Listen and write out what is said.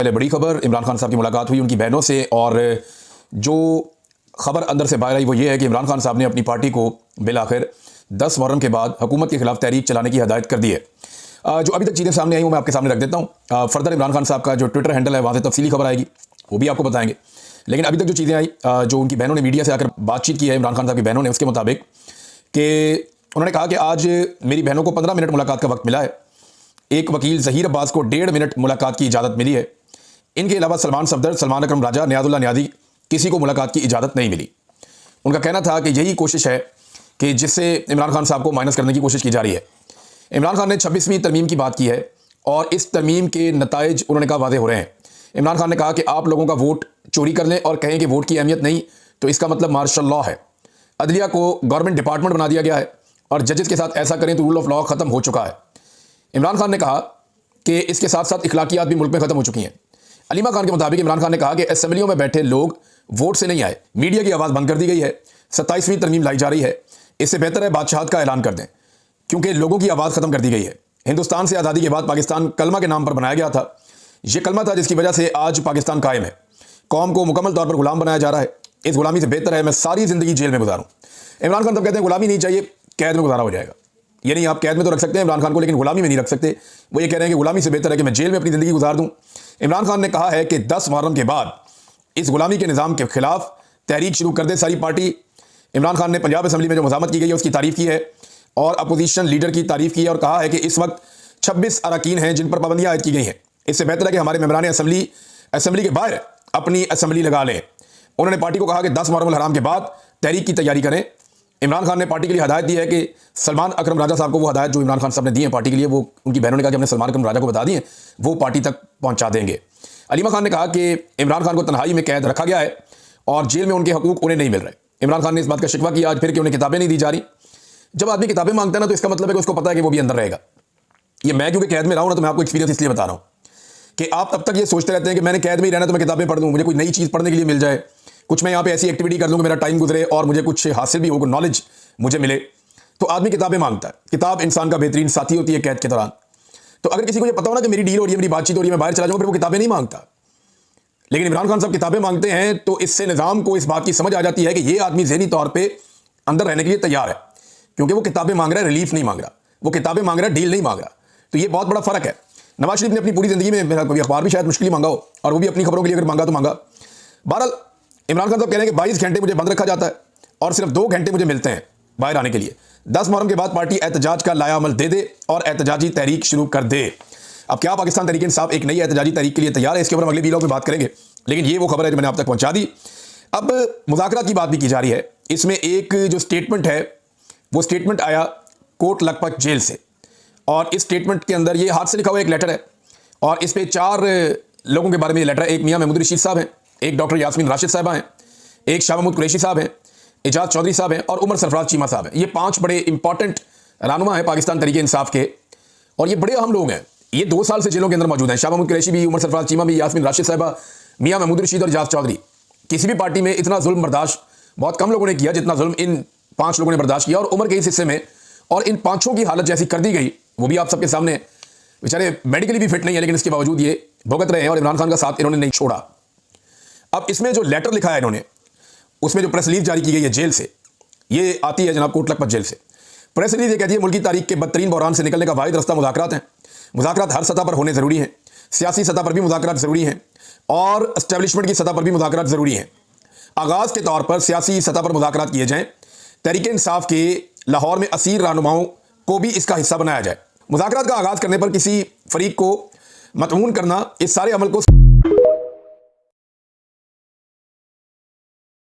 पहले बड़ी खबर, इमरान खान साहब की मुलाकात हुई उनकी बहनों से, और जो खबर अंदर से बाहर आई वो ये है कि इमरान खान साहब ने अपनी पार्टी को बिलाखिर 10 मुहर्रम के बाद हुकूमत के खिलाफ तहरीक चलाने की हदायत कर दी है। जो अभी तक चीज़ें सामने आई वो मैं आपके सामने रख देता हूँ। फर्दर इमरान खान साहब का जो ट्विटर हैंडल है वहाँ से तफसीली खबर आएगी, वो भी आपको बताएंगे। लेकिन अभी तक जो चीज़ें आई, जो उनकी बहनों ने मीडिया से आकर बातचीत की है, इमरान खान साहब की बहनों ने, उसके मुताबिक कि उन्होंने कहा कि आज मेरी बहनों को 15 मिनट मुलाकात का वक्त मिला है। एक वकील ज़हीर अब्बास को 1.5 मिनट मुलाकात की इजाज़त मिली है। इनके अलावा सलमान सफदर, सलमान अकरम राजा, नियाजुल्लाह नियाज़ी, किसी को मुलाकात की इजाज़त नहीं मिली। उनका कहना था कि यही कोशिश है कि जिससे इमरान खान साहब को माइनस करने की कोशिश की जा रही है। इमरान खान ने 26वीं तरमीम की बात की है और इस तरमीम के नताइज उन्होंने कहा वाज़ेह हो रहे हैं। इमरान खान ने कहा कि आप लोगों का वोट चोरी कर लें और कहें कि वोट की अहमियत नहीं, तो इसका मतलब मार्शल लॉ है। अदलिया को गवर्नमेंट डिपार्टमेंट बना दिया गया है और जजेस के साथ ऐसा करें तो रूल ऑफ लॉ ख़त्म हो चुका है। इमरान खान ने कहा कि इसके साथ साथ इखलाकियात भी मुल्क में ख़त्म हो चुकी हैं। अलीमा खान के मुताबिक इमरान खान ने कहा कि असेंबलियों में बैठे लोग वोट से नहीं आए, मीडिया की आवाज़ बंद कर दी गई है, 27वीं तरमीम लाई जा रही है। इससे बेहतर है बादशाहत का ऐलान कर दें, क्योंकि लोगों की आवाज़ ख़त्म कर दी गई है। हिंदुस्तान से आज़ादी के बाद पाकिस्तान कलमा के नाम पर बनाया गया था। ये कलमा था जिसकी वजह से आज पाकिस्तान कायम है। कौम को मुकम्मल तौर पर गुलाम बनाया जा रहा है। इस गुलामी से बेहतर है मैं सारी ज़िंदगी जेल में गुजारूँ। इमरान खान तब कहते हैं गुलामी नहीं चाहिए, कैद में गुजारा हो जाएगा। ये नहीं, आप कैद में तो रख सकते हैं इमरान खान को, लेकिन गुलामी में नहीं रख सकते। वो ये कह रहे हैं कि गुलामी से बेहतर है कि मैं जेल में अपनी ज़िंदगी गुजार दूँ। इमरान खान ने कहा है कि 10 मुहर्रम के बाद इस गुलामी के निज़ाम के खिलाफ तहरीक शुरू कर दे सारी पार्टी। इमरान खान ने पंजाब असम्बली में जो मज़ामत की गई है उसकी तारीफ़ की है और अपोजिशन लीडर की तारीफ़ की है और कहा है कि इस वक्त 26 अरकान हैं जिन पर पाबंदियाँ आयद की गई हैं। इससे बेहतर है कि हमारे मेंबरान असम्बली के बाहर अपनी असम्बली लगा लें। उन्होंने पार्टी को कहा कि 10 मुहर्रम हराम के बाद तहरीक की तैयारी करें। इमरान खान ने पार्टी के लिए हदायत दी है कि सलमान अकरम राजा साहब को वो हदायत जो इमरान खान साहब ने दी है पार्टी के लिए, वो उनकी बहनों ने कहा कि हमने सलमान अकरम राजा को बता दिए, वो पार्टी तक पहुंचा देंगे। अलीमा खान ने कहा कि इमरान खान को तन्हाई में कैद रखा गया है और जेल में उनके हकूक उन्हें नहीं मिल रहे। इमरान खान ने इस बात का शिकवा किया आज फिर कि उन्हें किताबें नहीं दी जा रही। जब आदमी किताबें मांगता है ना, तो इसका मतलब है कि उसको पता है कि वो भी अंदर रहेगा। ये मैं क्योंकि कैद में रहा हूं ना, तो मैं आपको एक्सपीरियंस इसलिए बता रहा हूं कि आप तब तक ये सोचते रहते हैं कि मैंने कैद में ही रहना, तो मैं किताबें पढ़ दूं, मुझे कोई नई चीज़ पढ़ने के लिए मिल जाए, कुछ मैं यहाँ पे ऐसी एक्टिविटी कर लूँ कि मेरा टाइम गुजरे और मुझे कुछ हासिल भी हो, नॉलेज मुझे मिले। तो आदमी किताबें मांगता है। किताब इंसान का बेहतरीन साथी होती है कैद के दौरान। तो अगर किसी को ये पता हो ना कि मेरी डील हो रही है, मेरी बातचीत हो रही है, मैं बाहर चला जाऊँ, फिर वो किताबें नहीं मांगता। लेकिन इमरान खान साहब किताबें मांगते हैं, तो इससे निज़ाम को इस बात की समझ आ जाती है कि ये आदमी ज़हनी तौर पर अंदर रहने के लिए तैयार है, क्योंकि वो किताबें मांग रहा है, रिलीफ नहीं मांग रहा। वो किताबें मांग रहा है, डील नहीं मांग रहा। तो ये बहुत बड़ा फ़र्क है। नवाज शरीफ ने अपनी पूरी ज़िंदगी में मेरा कभी अखबार भी शायद मुश्किल ही मांगा हो, और वो भी अपनी खबरों के लिए अगर मांगा तो मांगा। बहरहाल इमरान खान साहब कह रहे हैं कि 22 घंटे मुझे बंद रखा जाता है और सिर्फ 2 घंटे मुझे मिलते हैं बाहर आने के लिए। 10 मुहर्रम के बाद पार्टी एहतजाज का लाया अमल दे दे और एहतजाजी तहरीक शुरू कर दे। अब क्या पाकिस्तान तहरीक इंसाफ एक नई एहतजाजी तहरीक के लिए तैयार है, इसके ऊपर हम अगले वीडियो में बात करेंगे। लेकिन ये वो खबर है जो मैंने आप तक पहुंचा दी। अब मुज़ाकरात की बात भी की जा रही है। इसमें एक जो स्टेटमेंट है, वो स्टेटमेंट आया कोट लखपत जेल से, और इस स्टेटमेंट के अंदर ये हाथ से लिखा हुआ एक लेटर है और इस पर 4 लोगों के बारे में ये लेटर है। एक मियाँ महमूद रशीद साहब हैं, एक डॉक्टर यास्मीन राशिद साहबा हैं, एक शाह महमूद कुरैशी साहब हैं, एजाज चौधरी साहब हैं और उमर सरफराज चीमा साहब हैं। ये 5 बड़े इंपॉर्टेंट रहनुमा हैं पाकिस्तान तहरीक इंसाफ के, और ये बड़े अहम लोग हैं। ये 2 साल से जेलों के अंदर मौजूद हैं। शाह महमूद कुरैशी भी, उमर सरफराज चीमा भी, यास्मीन राशिद साहबा, मियाँ महमूद रशीद और एजाज चौधरी। किसी भी पार्टी में इतना जुल्म बर्दाश्त बहुत कम लोगों ने किया जितना जुल्म इन 5 लोगों ने बर्दाश्त किया, और उम्र के इस हिस्से में और इन 5 की हालत जैसी कर दी गई, वो भी आप सबके सामने। बेचारे मेडिकली भी फिट नहीं है, लेकिन इसके बावजूद ये भुगत रहे हैं और इमरान खान का साथ इन्होंने नहीं छोड़ा। अब इसमें जो लेटर लिखा है इन्होंने, उसमें जो प्रेस रिलीज जारी की गई है जेल से, ये आती है जनाब कोट लखपत जेल से। प्रेस रिलीज ये कहती है मुल्क की तारीख के बदतरीन बहरान से निकलने का वाहिद रास्ता मुज़ाकरात हैं। मुज़ाकरात हर सतह पर होने ज़रूरी हैं। सियासी सतह पर भी मुज़ाकरात ज़रूरी हैं और एस्टेब्लिशमेंट की सतह पर भी मुज़ाकरात ज़रूरी हैं। आगाज़ के तौर पर सियासी सतह पर मुज़ाकरात किए जाएँ, तहरीक इंसाफ के लाहौर में असीर रहनुमाओं को भी इसका हिस्सा बनाया जाए। मुज़ाकरात का आगाज़ करने पर किसी फरीक को मतमून करना, इस सारे अमल को